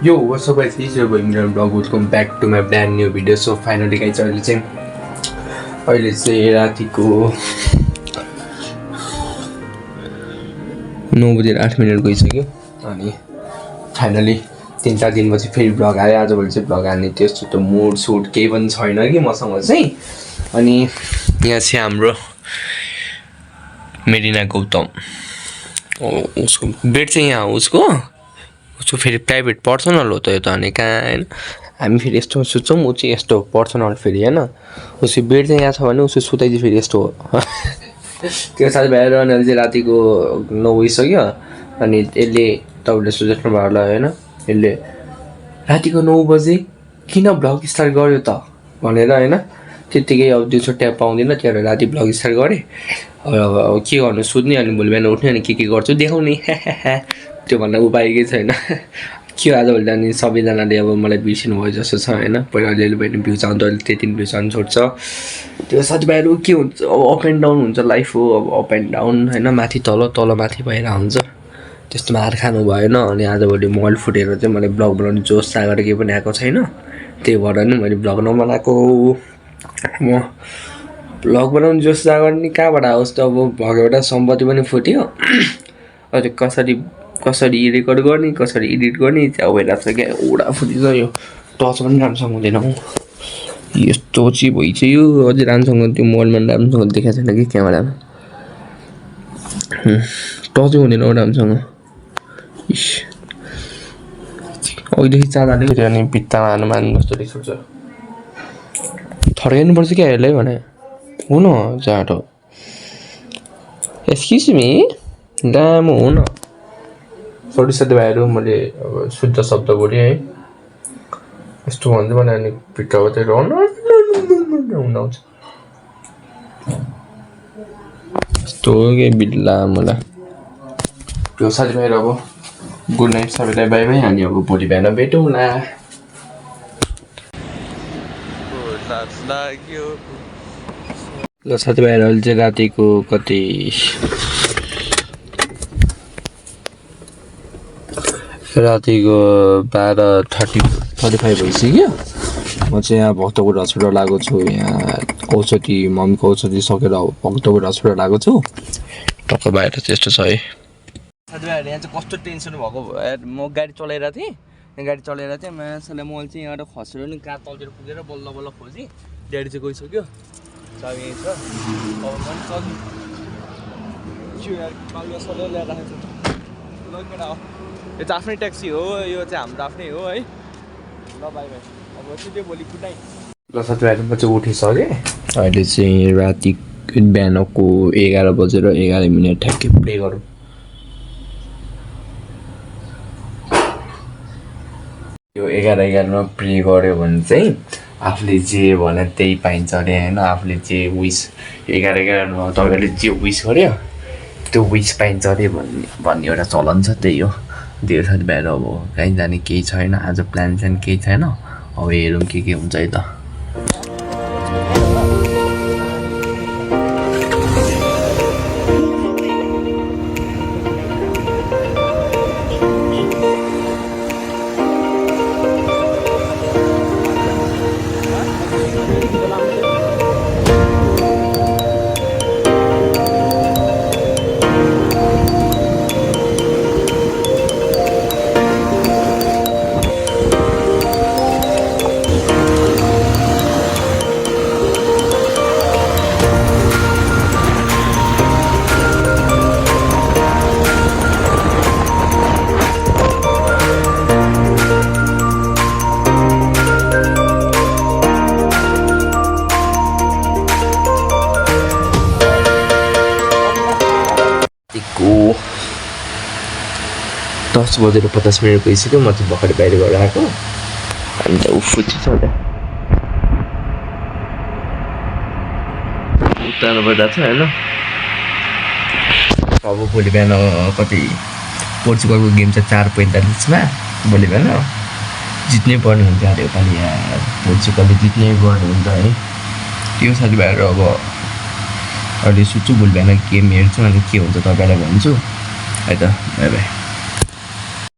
Yo, what's up guys, this is your boy Imran Vlog. Welcome back to my brand new video. So finally guys, अहिले चाहिँ रातिको 9:08 गइसक्यो अनि finally 3-4 दिनपछि फेरि भ्लग आयो। आजभोलि चाहिँ भ्लग हाल्ने त्यस्तो त मुड सुट केही पनि छैन कि मसँग चाहिँ। अनि यहाँ चाहिँ हाम्रो मेरिना गौतम, उसको बेड चाहिँ यहाँ उसको फेरि प्राइभेट पर्सनल हो त यो त। अनि कहाँ होइन हामी फेरि यस्तो सुत्छौँ, ऊ चाहिँ यस्तो पर्सनल फेरि होइन। उसको बेड चाहिँ यहाँ छ भने उसको सुताइ चाहिँ फेरि यस्तो हो। त्यो साथीभाइहरू अनि चाहिँ रातिको 9 भइसक्यो। अनि यसले तपाईँले सोच्नु भयो होला होइन, यसले रातिको 9 बजे किन भ्लग स्टार्ट गर्यो त भनेर होइन। त्यत्तिकै अब दिउँसो ट्याप पाउँदैन, त्यही भएर राति भ्लग स्टार्ट गरेँ। अब के गर्नु, सुत्ने अनि भोलि बिहान उठ्ने अनि के गर्छु देखाउने। त्यो भन्दा उपाय केही छैन। के आजभोलि त अनि सबैजनाले अब मलाई बिर्सिनु भयो जस्तो छ होइन। पहिला अलिअलि भयो भने भ्युज आउँदा अहिले त्यति भ्युज आउनु छोड्छ। त्यो साथीभाइहरू के हुन्छ, अब अप एन्ड डाउन हुन्छ लाइफ हो। अब अप एन्ड डाउन होइन, माथि तल तल माथि भएर हुन्छ। त्यस्तोमा हार खानु भएन। अनि आजभोलि मोबाइल फुटेर चाहिँ मलाई ब्लग बनाउने जोस जागर केही पनि आएको छैन। त्यही भएर नि मैले ब्लग नबनाएको। म ब्लग बनाउने जोस जागर नि कहाँबाट आओस् त। अब भगबाट सम्पत्ति पनि फुट्यो। अहिले कसरी रेकर्ड गर्ने, कसरी एडिट गर्ने त्यहाँ भइरहेको छ क्या। एउटा फुटिसक्यो, टच पनि राम्रोसँग हुँदैन। हो यस्तो चाहिँ भइसक्यो। अझै राम्रोसँग त्यो मोबाइलमा राम्रोसँग देखाएको छैन कि क्यामेरामा, टचै हुँदैन राम्रोसँग। इस अघिदेखि चाँदाले अनि भित्तामा हानु मान्नु जस्तो रिस उठ्छ। थर्काइनुपर्छ क्या हेर्लै भने हो न जाडो। एक्सक्युज मी दाम हो न। सरी साथीभाइहरू, मैले अब शुद्ध शब्द बोलेँ है। यस्तो भन्दै भने अनि भित्रबाट हुन आउँछ। यस्तो के बिल्ला मलाई। त्यो साथीभाइहरू अब गुड नाइट सबैलाई, बाई बाई। हामी अब भोलि बिहान भेटौँला। ल साथीभाइहरू, अहिले चाहिँ रातिको कति रातिको 12:35 भइसक्यो। म चाहिँ यहाँ भक्तपुर हस्पिटल आएको छु। यहाँ औषधि, मम्मीको औषधि सकेर भक्तपुर हस्पिटल आएको छु। टक्क बाहिर चाहिँ यस्तो छ है साथीभाइहरू। यहाँ चाहिँ कस्तो टेन्सन भएको भयो। म गाडी चलाइरहेको थिएँ, मान्छेलाई मैले चाहिँ यहाँबाट खसेर नि कहाँ तलतिर पुगेर बल्ल बल्ल खोजेँ। ड्याडी चाहिँ गइसक्यो, चाबी यहीँ छ। अब पनि ल्याएर राखेको छु। यो चाहिँ आफ्नै ट्याक्सी हो, यो चाहिँ हाम्रो आफ्नै हो है। ल बाई बाई। अब सिधै भोलि कुटाइ। ल साथीभाइहरू, म चाहिँ उठिसकेँ। अहिले चाहिँ राति बिहानको 11:11 ठ्याक्कै प्ले गरौँ। यो 11:11 प्रे गऱ्यो भने चाहिँ आफूले जे भने त्यही पाइन्छ अरे होइन। आफूले जे विस 11:11 तपाईँले जे विस गर्यो त्यो विस पाइन्छ अरे भन्ने एउटा चलन छ। त्यही हो। त्यो साथीभाइहरू अब कहीँ जाने केही छैन, आज प्लान चाहिँ केही छैन। अब हेरौँ के हुन्छ है त। को 10:50 गइसक्यो। म चाहिँ भर्खर बाहिर गएर आएको। अनि त उफुची छ होला उतार्नु पर्दा छ होइन। अब भोलि बिहान कति पोर्चुगलको गेम छ 4:45 भोलि बिहान जित्नै पर्ने हुन्छ। अरे योपालि यार पोर्चुगलले जित्नै पर्ने हुन्छ है। त्यो साथीभाइहरू अब अहिले सुत्छु, भोलि बिहान गेम हेर्छु अनि के हुन्छ तपाईँलाई भन्छु है त। By by.